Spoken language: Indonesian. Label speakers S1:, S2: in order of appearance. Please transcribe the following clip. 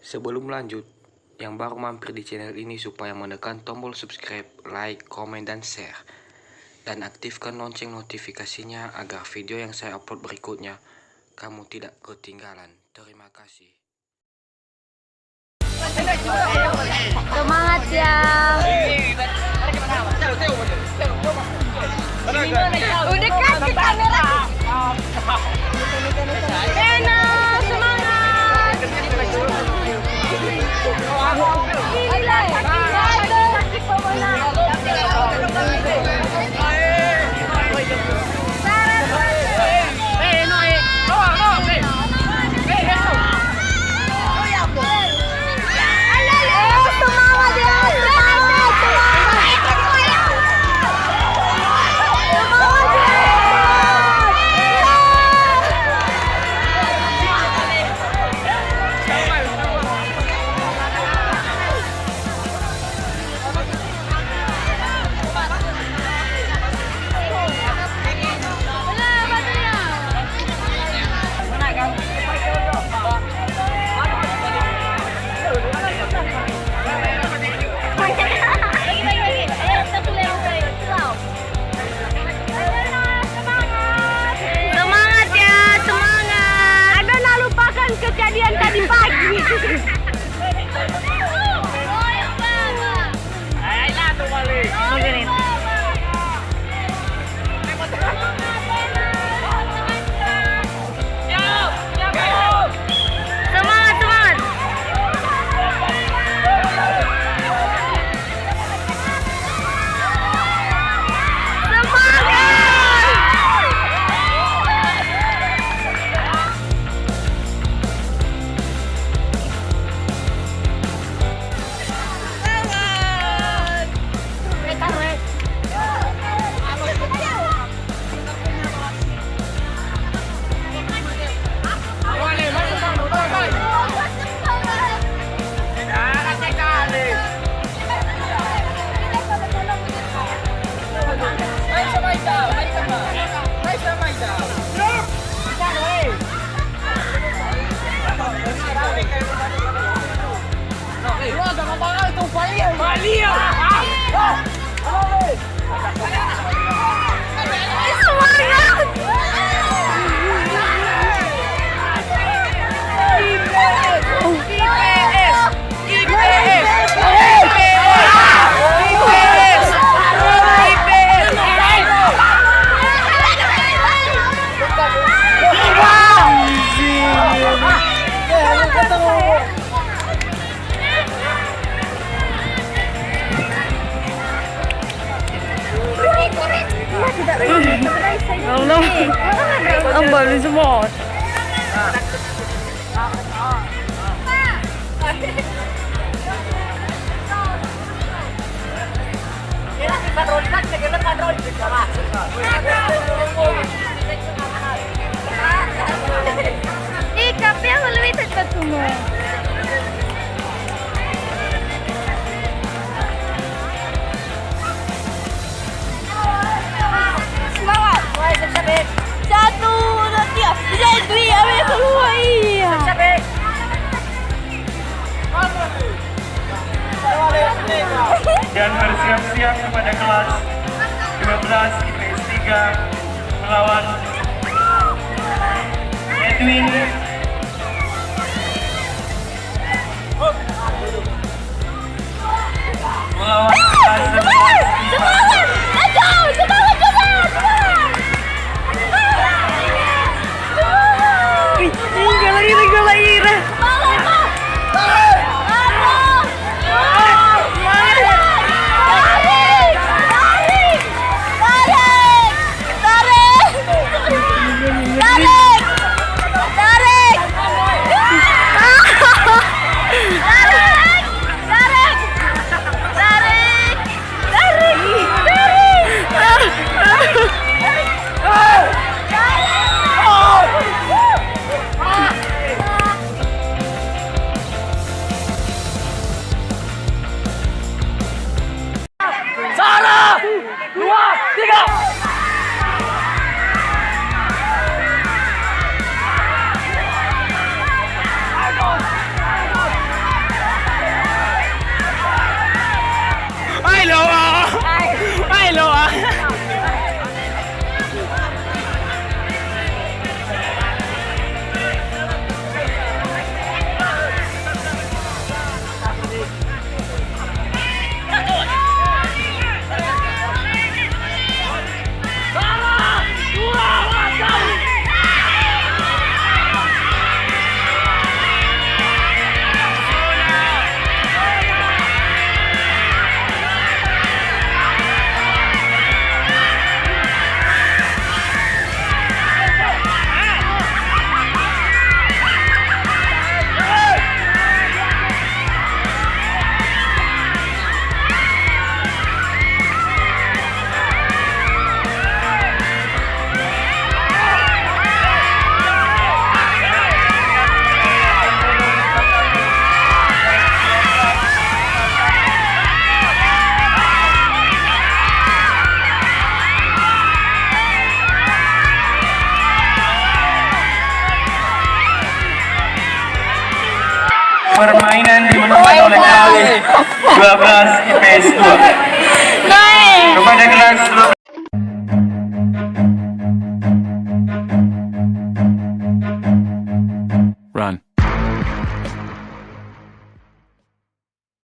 S1: Sebelum lanjut, yang baru mampir di channel ini supaya menekan tombol subscribe, like, komen, dan share. Dan aktifkan lonceng notifikasinya agar video yang saya upload berikutnya kamu tidak ketinggalan. Terima kasih.
S2: Semangat ya. Udah kasih kamera. Rena, semangat. Gila ya. Kejadian tadi pagi. Ayolah tuh balik. Semangat, semangat. Allah, ambil semua. Tapi yang lebih cepat semua. Satu, dua, tiga. Bisa ya, keluar iya.
S3: Dan bersiap-siap kepada kelas 12 IPS 3 melawan Edwin melawan kelas 11
S2: Semangat! Semangat juga! Tinggal lagi. Tarik!
S3: 12 IPS 2.
S2: Naik.
S3: Kepada kelas 12